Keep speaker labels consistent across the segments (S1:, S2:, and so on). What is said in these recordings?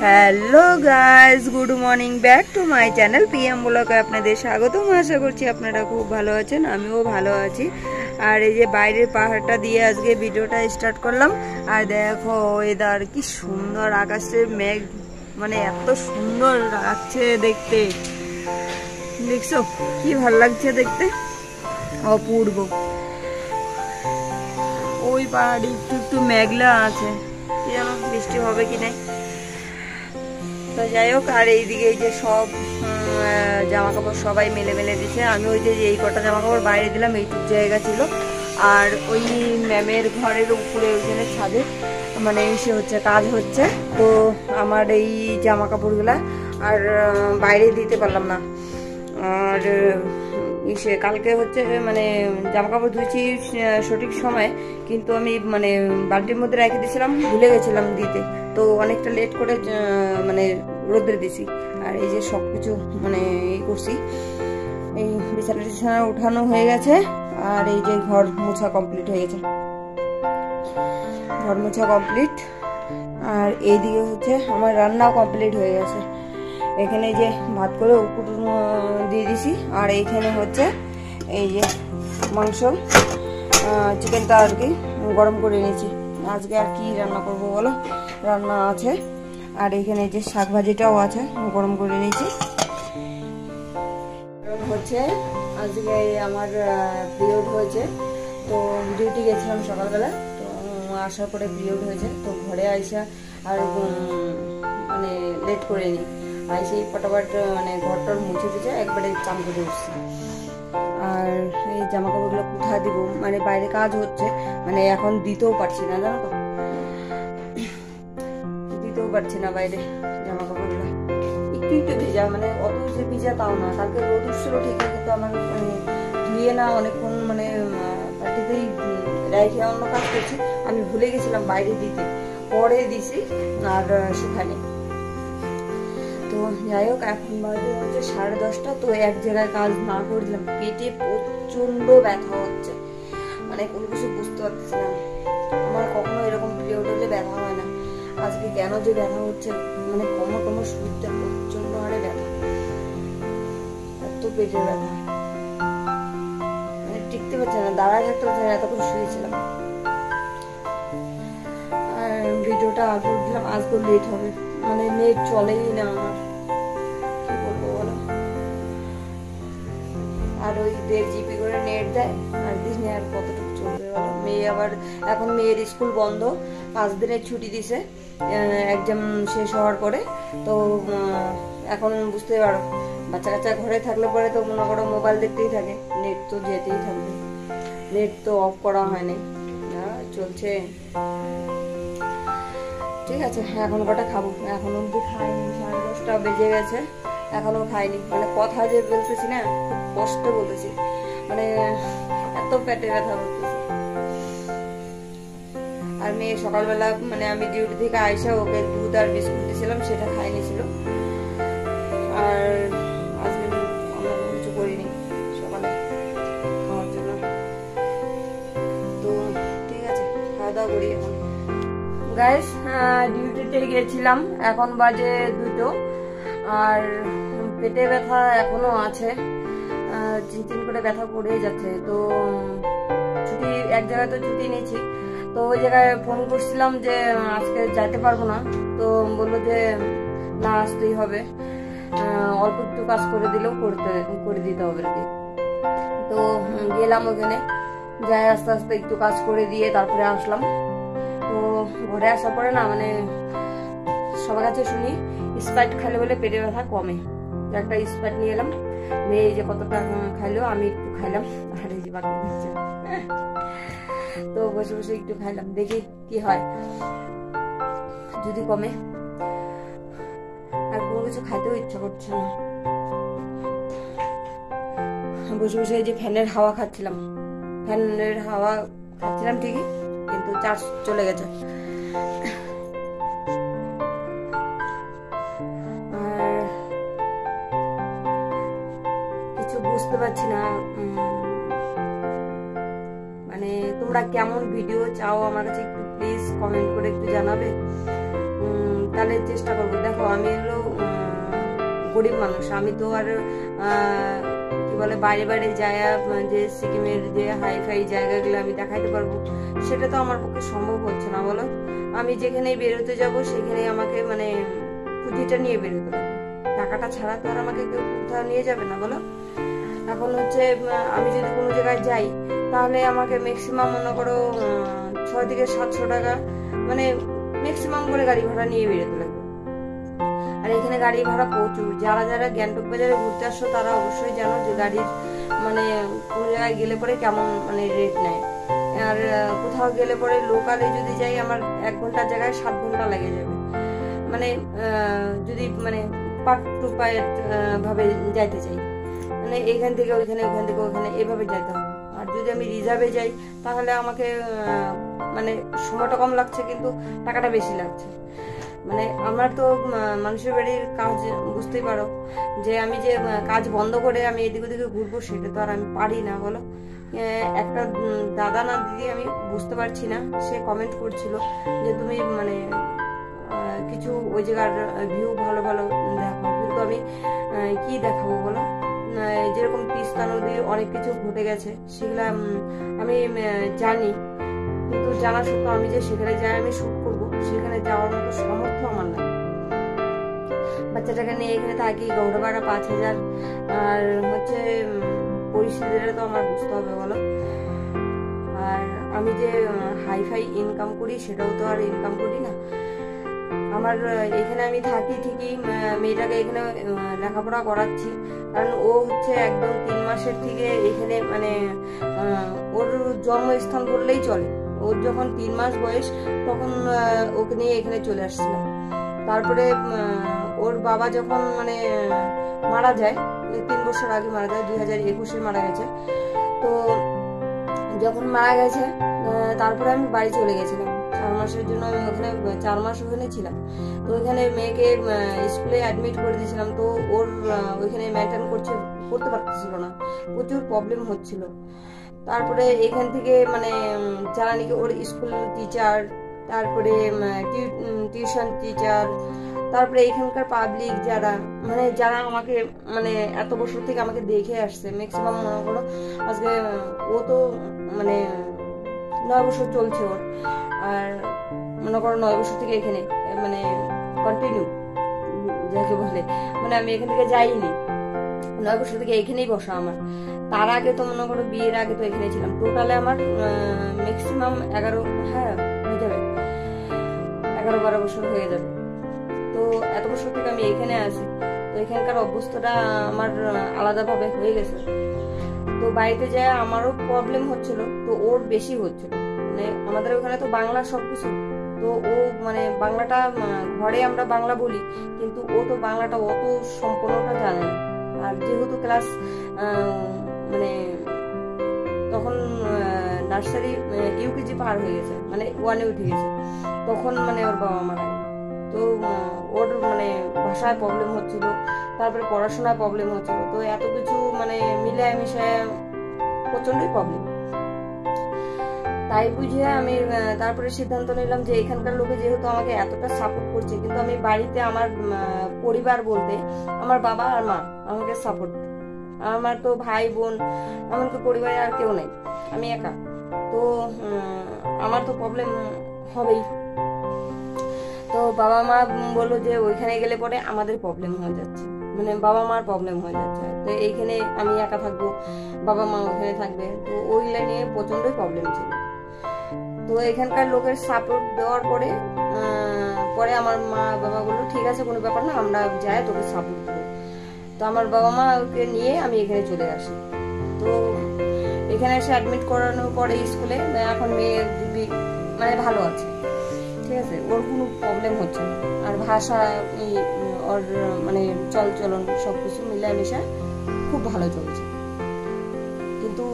S1: Hello guys, good morning back to my channel PM ব্লগে আপনাদের স্বাগতম। আশা করছি আপনারা খুব ভালো আছেন, আমিও ভালো আছি। আর এই যে বাইরের পাহাড়টা দিয়ে আজকে ভিডিওটা স্টার্ট করলাম। আর দেখো ওয়েদার কি সুন্দর, আকাশের মেঘ মানে এত সুন্দর লাগছে দেখতে। দেখছো কি ভালো লাগছে দেখতে, অপূর্ব। ওই পাহাড়ে একটু একটু মেঘলা আছে, কি জানো বৃষ্টি হবে কি নাই। তো যাই হোক, আর এইদিকে এই যে সব জামা কাপড় সবাই মেলে মেলে দিচ্ছে। আমি ওই যে এই কটা জামা কাপড় বাইরে দিলাম, এইটুকু জায়গা ছিল। আর ওই ম্যামের ঘরের উপরে ওইখানে ছাদে মানে এসে হচ্ছে কাজ হচ্ছে, তো আমার এই জামা কাপড়গুলা আর বাইরে দিতে পারলাম না। আর ইসে কালকে হচ্ছে মানে জামা কাপড় ধুয়েছি সঠিক সময়, কিন্তু আমি মানে বালতির মধ্যে রেখে দিয়েছিলাম, ভুলে গেছিলাম দিতে, তো অনেকটা লেট করে মানে রোদ্রে দিছি। আর এই যে সব কিছু মানে এই করছি, এই বিছানা টিছানা উঠানো হয়ে গেছে। আর এই যে ঘর মোছা কমপ্লিট হয়ে গেছে, ঘর মোছা কমপ্লিট। আর এইদিকে হচ্ছে আমার রান্নাও কমপ্লিট হয়ে গেছে। এখানে যে ভাত করে উপর দিয়ে দিছি, আর এইখানে হচ্ছে এই যে মাংস চিকেনটা আর কি গরম করে নিয়েছি। আজকে আর কি রান্না করবো বলো, রান্না আছে। আর এইখানে যে শাক ভাজিটাও আছে, গরম করে নিয়েছি। হচ্ছে আজকে আমার পিরিয়ড হয়েছে, তো ডিউটি গেছিলাম সকালবেলা, তো আসার পরে পিরিয়ড হয়েছে, তো ঘরে আইসা আর মানে লেট করে নিই। আর সেই ফটাফট মানে ঘরটার মুছে দিচ্ছে, একবারে চান করে উঠছি। আর এই জামা কাপড়গুলো কোথায় দিব, মানে বাইরে কাজ হচ্ছে, মানে এখন দিতেও পারছি না, জানো তো, দিতেও পারছি না বাইরে জামা কাপড়গুলো। একটু একটু ভিজা, মানে অত যে ভিজা তাও না। কালকে রোদ উঠছিল ঠিকই, কিন্তু আমার মানে ধুয়ে না অনেকক্ষণ মানে পার্টিতেই রেখে অন্য কাজ করছি, আমি ভুলে গেছিলাম বাইরে দিতে, পরে দিছি আর শুকায়নি। তো যাই হোক, এখন বাজে হচ্ছে 10:30। তো এক জায়গায় কাজ না করে দিলাম, পেটে প্রচন্ড ব্যথা হচ্ছে, মানে কোনো কিছু বুঝতে পারতেছি না। আমার কখনো এরকম পিরিয়ড হলে ব্যথা হয় না, আজকে কেন যে ব্যথা হচ্ছে, মানে কোমর শরীরটা প্রচন্ড হারে ব্যথা, এত পেটের ব্যথা, মানে টিকতে পারছে না, দাঁড়ায় থাকতে পারছে না, এতক্ষণ শুয়েছিলাম। আর ভিডিওটা আপলোড দিলাম, আজকে লেট হবে, মানে নেট চলেই না আমার, কি বলবো বলো। আর ওই 1.5 GB করে নেট দেয়, আর দিনে আর কতটুকু চলবে বলো। মেয়ে আবার এখন মেয়ের স্কুল বন্ধ, 5 দিনের ছুটি দিছে এক্সাম শেষ হওয়ার পরে। তো এখন বুঝতে পারো, বাচ্চা কাচ্চা ঘরে থাকলে পরে তো মনে করো মোবাইল দেখতেই থাকে, নেট তো যেতেই থাকবে, নেট তো অফ করা হয়নি, চলছে। ঠিক আছে, এখন কটা খাবো, এখনো অব্দি খাইনি, 10:30 বেজে গেছে, এখনো খাইনি। মানে কথা যে বলতেছি না, খুব কষ্ট বলতেছি, মানে এত পেটে ব্যথা করতেছে। আর মেয়ে সকালবেলা মানে আমি ডিউটি থেকে আইসা ওকে দুধ আর বিস্কুট দিয়েছিলাম, সেটা খাই নিয়েছিল। আর আজকে অন্য কিছু করিনি সকালে খাওয়ার জন্য। তো ঠিক আছে, খাওয়া দাওয়া করি এখন। গাইস, ডিউটিতে গেছিলাম, এখন বাজে 2টো, আর পেটে ব্যথা এখনো আছে, চিনচিন করে ব্যথা পড়ে যাচ্ছে। তো ছুটি এক জায়গায় তো ছুটি নিয়েছি, তো ওই জায়গায় ফোন করছিলাম যে আজকে যাইতে পারবো না, তো বললো যে না আসতেই হবে, অল্প একটু কাজ করে দিলেও করে দিতে হবে আর কি। তো গেলাম ওখানে, যাই আস্তে আস্তে একটু কাজ করে দিয়ে তারপরে আসলাম। তো ঘরে আসার পরে না মানে সবার কাছে শুনি স্প্রাইট খাইলে বলে পেটে ব্যথা কমে, একটা স্প্রাইট নিয়ে এলাম। মেয়ে এই যে কতটা খাইলো, আমি একটু খাইলাম, আর এই যে বাকি দিচ্ছে। তো বসে বসে একটু খাইলাম, দেখি কি হয়, যদি কমে। আর কোনো কিছু খাইতেও ইচ্ছা করছে না, বসে বসে এই যে ফ্যানের হাওয়া খাচ্ছিলাম, ফ্যানের হাওয়া খাচ্ছিলাম ঠিকই, কিন্তু চার্জ চলে গেছে। আর কিছু বুঝতে পারছি না, মানে তোমরা কেমন ভিডিও চাও আমার কাছে একটু প্লিজ কমেন্ট করে একটু জানাবে। তাহলে চেষ্টা করবো। দেখো আমি হলো গরিব মানুষ, আমি তো আর কি বলে বাইরে বাইরে যায় যে সিকিমের যে হাই ফাই জায়গাগুলো আমি দেখাইতে পারবো, সেটা তো আমার পক্ষে সম্ভব হচ্ছে না বলো। আমি যেখানেই বেরোতে যাব সেখানেই আমাকে মানে পুঁজিটা নিয়ে বেরোতে হবে, টাকাটা ছাড়া তো আর আমাকে কেউ কোথাও নিয়ে যাবে না বলো। এখন হচ্ছে আমি যদি কোনো জায়গায় যাই তাহলে আমাকে ম্যাক্সিমাম মনে করো 6 থেকে 700 টাকা মানে ম্যাক্সিমাম করে গাড়ি ভাড়া নিয়ে বেরোতে লাগবে। আর এখানে গাড়ি ভাড়া প্রচুর। যারা যারা গ্যাংটক বাজারে ঘুরতে আসছো তারা অবশ্যই জানো যে গাড়ির মানে কোনো জায়গায় গেলে পরে কেমন মানে রেট নেয়। আর কোথাও গেলে পরে লোকালে যদি যাই আমার 1 ঘন্টার জায়গায় 7 ঘন্টা লেগে যাবে, মানে যদি মানে পার্ট টু পার্ট ভাবে যাইতে চাই, মানে এখান থেকে ওইখানে ওখান থেকে ওখানে এভাবে যাইতে হবে। আর যদি আমি রিজার্ভে যাই তাহলে আমাকে মানে সময়টা কম লাগছে কিন্তু টাকাটা বেশি লাগছে। মানে আমার তো মানুষের বাড়ির কাজ বুঝতেই পারো যে আমি যে কাজ বন্ধ করে আমি এদিক ওদিকে ঘুরবো সেটা তো আর আমি পারি না বলো। একটা দাদা না দিদি আমি বুঝতে পারছি না, সে কমেন্ট করছিল যে তুমি মানে কিছু ওই জায়গার ভিউ ভালো ভালো দেখাও, কিন্তু আমি কি দেখাবো বলো। যেরকম তিস্তা নদীর অনেক কিছু ঘটে গেছে সেগুলা আমি জানি, কিন্তু জানা সত্ত্বেও আমি যে সেখানে যাই আমি শুট করবো সেখানে যাওয়ার মতো সামর্থ্য আমার নাই। বাচ্চাটাকে নিয়ে এখানে থাকি, গৌড় ভাড়া 5000, আর হচ্ছে পরিস্থিতিটা তো আমার বুঝতে হবে বলো। আর আমি যে হাইফাই ইনকাম করি সেটাও তো আর ইনকাম করি না। আমার এখানে আমি থাকি ঠিকই, মেয়েটাকে এখানে লেখাপড়া করাচ্ছি, কারণ ও হচ্ছে একদম 3 মাসের থেকে এখানে মানে ওর জন্মস্থান বললেই চলে। ওর যখন 3 মাস বয়স তখন ওকে নিয়ে এখানে চলে আসছিলাম। তারপরে ওর বাবা যখন মানে মারা যায়, 3 বছর আগে মারা যায়, 2021-এ মারা গেছে। তো যখন মারা গেছে তারপরে আমি বাড়ি চলে গেছিলাম 4 মাসের জন্য। আমি ওখানে 4 মাস ওখানে ছিলাম। তো ওইখানে মেয়েকে স্কুলে অ্যাডমিট করে দিয়েছিলাম। তো ওর ওইখানে মেনটেন করতে পারতেছিল না, প্রচুর প্রবলেম হচ্ছিল। তারপরে এখান থেকে মানে যারা নাকি ওর স্কুল টিচার, তারপরে টিউশন টিচার, তারপরে এখানকার পাবলিক যারা মানে যারা আমাকে মানে এত বছর থেকে আমাকে দেখে আসছে, ম্যাক্সিমাম মনে করো আজকে ও তো মানে 9 বছর চলছে ওর, আর মনে করো 9 বছর থেকে এখানে মানে কন্টিনিউ যাকে বলে, মানে আমি এখান থেকে যাইনি, 9 বছর থেকে এখানেই বসা আমার। তার আগে তো মনে করো বিয়ের আগে তো এখানে ছিলাম। টোটালে আমার ম্যাক্সিমাম 11 হ্যাঁ হয়ে যাবে, 11-12 বছর হয়ে যাবে। তো এত বছর থেকে আমি এখানে আছি, তো এখানকার অবস্থাটা আমার আলাদাভাবে হয়ে গেছে। তো বাড়িতে যায় আমারও প্রবলেম হচ্ছিল, তো ওর বেশি হচ্ছিল। মানে আমাদের ওখানে তো বাংলা সবকিছু, তো ও মানে বাংলাটা ঘরে আমরা বাংলা বলি, কিন্তু ও তো বাংলাটা অত সম্পূর্ণটা জানে না। আর যেহেতু ক্লাস মানে তখন নার্সারি ইউকেজি পার হয়ে গেছে, মানে 1-এ উঠে গেছে, তখন মানে ওর বাবা মারা গেল। তো ওর মানে ভাষায় প্রবলেম হচ্ছিল, তারপরে পড়াশোনায় প্রবলেম হচ্ছিল। তো এত কিছু মানে মিলায় মিশায় প্রচন্ডই প্রবলেম। তাই বুঝে আমি তারপরে সিদ্ধান্ত নিলাম যে এখানকার লোকে যেহেতু আমাকে এতটা সাপোর্ট করছে, কিন্তু আমি বাড়িতে আমার পরিবার বলতে আমার বাবা আর মা আমাকে সাপোর্ট, আমার তো ভাই বোন এমনকি পরিবারে আর কেউ নেই, আমি একা। তো আমার তো প্রবলেম হবেই। তো বাবা মা বললো যে ওইখানে গেলে পরে আমাদের প্রবলেম হয়ে যাচ্ছে, মানে বাবা মার প্রবলেম হয়ে যাচ্ছে। তো এইখানে আমি একা থাকবো, বাবা মা ওখানে থাকবে, তো ওইগুলা নিয়ে প্রচন্ডই প্রবলেম ছিল। তো এখানকার লোকের সাপোর্ট দেওয়ার পরে পরে আমার মা বাবা বললো ঠিক আছে কোনো ব্যাপার না, আমরা যাই তোকে সাপোর্ট দেবো। তো আমার বাবা মা ওকে নিয়ে আমি এখানে চলে আসি। তো এখানে এসে অ্যাডমিট করানোর পরে স্কুলে এখন মেয়ে মানে ভালো আছে, ঠিক আছে, ওর কোনো প্রবলেম হচ্ছে না। আর ভাষা ওর মানে চলচলন সবকিছু মিলায় মিশায় খুব ভালো চলছে। কিন্তু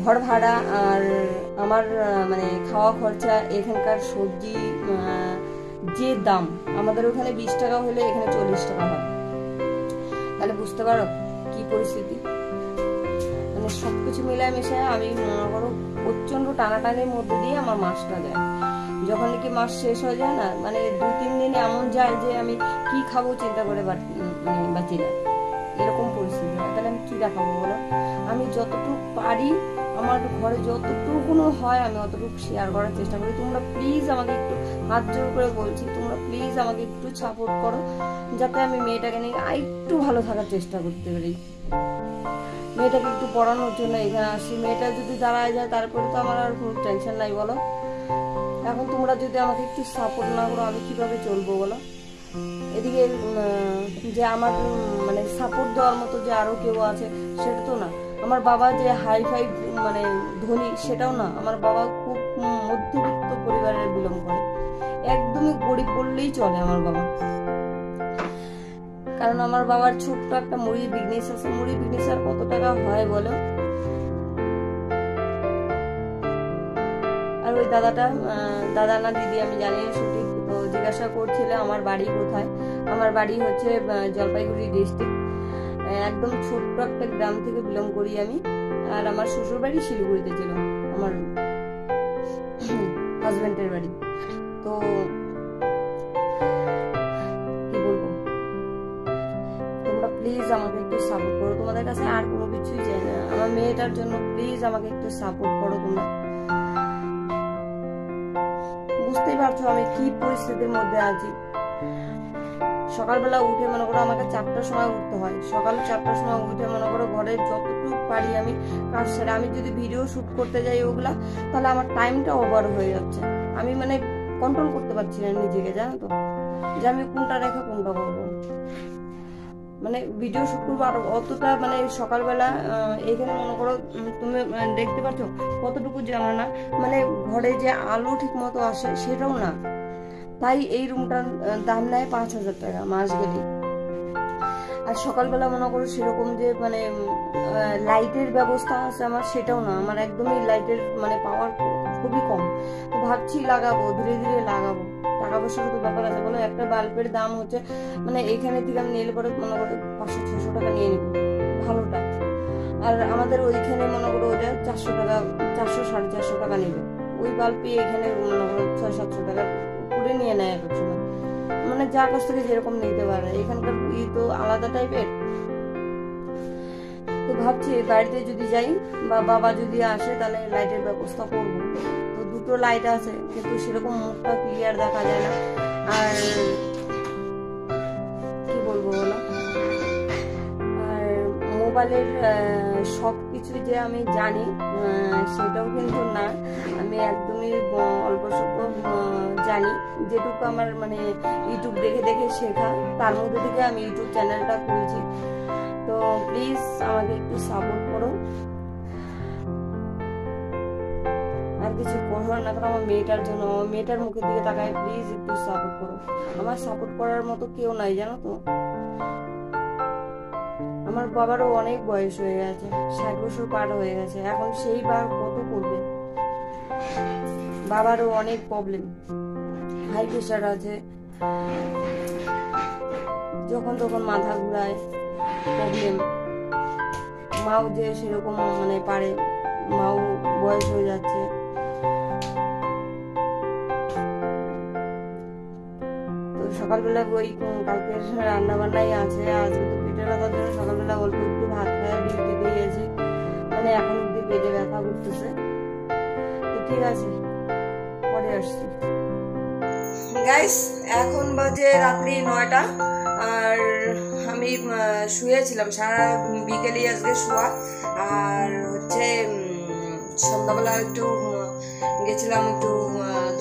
S1: ঘর ভাড়া আর আমার মানে খাওয়া খরচা, এখানকার সবজি যে দাম, আমাদের ওখানে 20 টাকা হলে এখানে 40 টাকা হয়, তাহলে বুঝতে পারো কি পরিস্থিতি। মানে সবকিছু মিলায় মিশায় আমি মনে করো প্রচন্ড টানাটানির মধ্যে দিয়ে আমার মাসটা যায়। যখন নাকি মাস শেষ হয়ে যায় না, মানে 2-3 দিন এমন যায় যে আমি কি খাবো চিন্তা করে বাঁচি না, এরকম পরিস্থিতি হয়। তাহলে আমি কি দেখাবো বলো? আমি যতটুকু পারি, আমার ঘরে যতটুকুনো হয় আমি অতটুকু শেয়ার করার চেষ্টা করি। তোমরা প্লিজ আমাকে একটু হাত জোর করে বলছি, তোমরা প্লিজ আমাকে একটু সাপোর্ট করো, যাতে আমি মেয়েটাকে নিয়ে একটু ভালো থাকার চেষ্টা করতে পারি। মেয়েটাকে একটু পড়ানোর জন্য এখানে আসি। মেয়েটা যদি দাঁড়ায় যায় তারপরে তো আমার আর কোনো টেনশন নাই বলো। এখন তোমরা যদি আমাকে একটু সাপোর্ট না করো আমি কিভাবে চলবো বলো? এদিকে যে আমার মানে সাপোর্ট দেওয়ার মতো যে আরো কেউ আছে সেটা তো না। আমার বাবা যে হাই ফাই মানে ধনী সেটাও না। আমার বাবা খুব মধ্যবিত্ত পরিবারের বিলং করে, একদমই গরিব বললেই চলে আমার বাবা। কারণ আমার বাবার ছোট্ট একটা মুড়ির বিজনেস আছে। মুড়ির বিজনেস আর কত টাকা হয় বলো? আর ওই দাদা না দিদি আমি জানি না সঠিক, তো জিজ্ঞাসা করছিল আমার বাড়ি কোথায়। আমার বাড়ি হচ্ছে জলপাইগুড়ি ডিস্ট্রিক্ট, একদম ছোট্ট একটা গ্রাম থেকে বিলং করি আমি। আর আমার শ্বশুর বাড়ি শিলিগুড়িতে ছিল, আমার হাজবেন্ডের বাড়ি। তো কি বলবো, তোমরা প্লিজ আমাকে একটু সাপোর্ট করো। তোমাদের কাছে আর কোনো কিছুই চাই না, আমার মেয়েটার জন্য প্লিজ আমাকে একটু সাপোর্ট করো। তোমরা বুঝতেই পারছো আমি কি পরিস্থিতির মধ্যে আছি। সকালবেলা উঠে মনে করো আমাকে 4টার সময় উঠতে হয়। সকাল 4টার সময় উঠে মনে করো ঘরের যতটুকু পারি আমি কাজ সেরে, আমি যদি ভিডিও শুট করতে যাই ওগুলা, তাহলে আমার টাইমটা ওভার হয়ে যাচ্ছে। আমি মানে কন্ট্রোল করতে পারছি না নিজেকে, জানো তো, যে আমি কোনটা রেখে কোনটা করবো। মানে ভিডিও শুট করবো আর অতটা মানে সকালবেলা এখানে মনে করো তুমি দেখতে পাচ্ছ কতটুকু জানো না, মানে ঘরে যে আলো ঠিক মতো আসে সেটাও না। তাই এই রুমটার দাম নেয় 5,000 টাকা মাস গেলে। আর সকালবেলা মনে করো সেরকম যে মানে লাইটের ব্যবস্থা আছে আমার সেটাও না। আমার একদমই লাইটের মানে পাওয়ার খুবই কম। তো ভাবছি লাগাবো, ধীরে ধীরে লাগাবো। টাকা পয়সার তো ব্যাপার আছে বলো। একটা বাল্বের দাম হচ্ছে মানে এখানে থেকে আমি নিলে পরে মনে করো 500-600 টাকা নিয়ে নেবো ভালোটা। আর আমাদের ওইখানে মনে করো ওইটা 400 টাকা, 400-450 টাকা নেবে। ওই বাল্বই এখানে মনে করো 600-700 টাকা করে নিয়ে নেয় এক সময়, মানে যার কাছ থেকে যেরকম নিতে পারে। এখানকার তো আলাদা টাইপের। তো ভাবছি বাড়িতে যদি যাই বা বাবা যদি আসে তাহলে লাইটের ব্যবস্থা করবো। তো 2টো লাইট আছে কিন্তু সেরকম মুখটা ক্লিয়ার দেখা যায় না। আর কি বলবো বলো, আর মোবাইলের সব কিছু যে আমি জানি সেটাও কিন্তু না। আমি একদমই অল্প স্বল্প জানি, যেটুকু আমার মানে ইউটিউব দেখে দেখে শেখা, তার মধ্যে থেকে আমি ইউটিউব চ্যানেলটা খুলেছি। তো প্লিজ আমাকে একটু সাপোর্ট করো। আর কিছু করো না কারণ আমার মেয়েটার জন্য, আমার মেয়েটার মুখের দিকে তাকায় প্লিজ একটু সাপোর্ট করো। আমার সাপোর্ট করার মতো কেউ নাই জানো তো। আমার বাবারও অনেক বয়স হয়ে গেছে, 60 বছর পার হয়ে গেছে। এখন সেই বার কত করবে? বাবারও অনেক প্রবলেম, হাই প্রেশার আছে, যখন তখন মাথা ঘুরায়, প্রবলেম। মাও যে সেরকম মানে পারে, মাও বয়স হয়ে যাচ্ছে। তো সকালবেলা ওই কালকে রান্না বান্নাই আছে, আজকে তো পেটে ব্যথার জন্য সকালবেলা অল্প একটু ভাত খাওয়া ডিউটি দিয়ে গেছি, মানে এখন অব্দি পেটে ব্যথা করতেছে। তো ঠিক আছে, পরে আসছি। গাইস এখন বাজে রাত্রি 9টা, আর আমি শুয়েছিলাম সারা বিকেলে আজকে শোয়া। আর হচ্ছে সন্ধ্যাবেলা একটু গেছিলাম একটু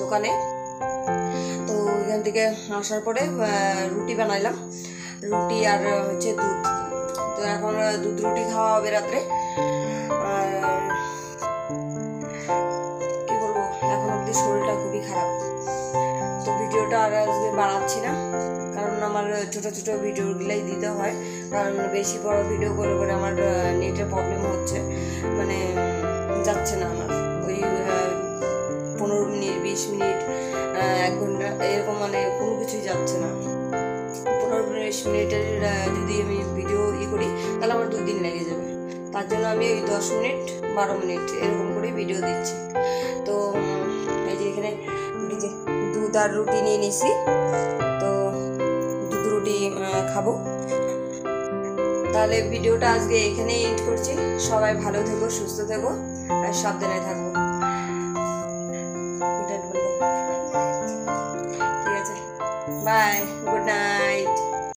S1: দোকানে। তো এখান থেকে আসার পরে রুটি বানাইলাম, রুটি আর হচ্ছে দুধ। তো এখন দুধ রুটি খাওয়া হবে রাত্রে। আর কি বলবো, এখন অব্দি শরীরটা খুবই খারাপ। তো ভিডিওটা আর আজকে বানাচ্ছি না, কারণ আমার ছোট ছোট ভিডিওগুলাই দিতে হয়। কারণ বেশি বড় ভিডিও করে করে আমার নেটের প্রবলেম হচ্ছে, মানে যাচ্ছে না আমার। ওই 15 মিনিট 20 মিনিট 1 ঘন্টা এরকম মানে কোনো কিছুই যাচ্ছে না। 15-20 মিনিটের যদি আমি ভিডিও করি তাহলে আমার 2 দিন লেগে যাবে। তার জন্য আমি ওই 10 মিনিট 12 মিনিট এরকম করে ভিডিও দিচ্ছি। তো এই যে এখানে দুধ আর রুটি নিয়ে নিছি, তো দুধ রুটি খাবো। তাহলে ভিডিওটা আজকে এখানে এন্ড করছি। সবাই ভালো থেকো, সুস্থ থেকো আর সাবধানে থাকো।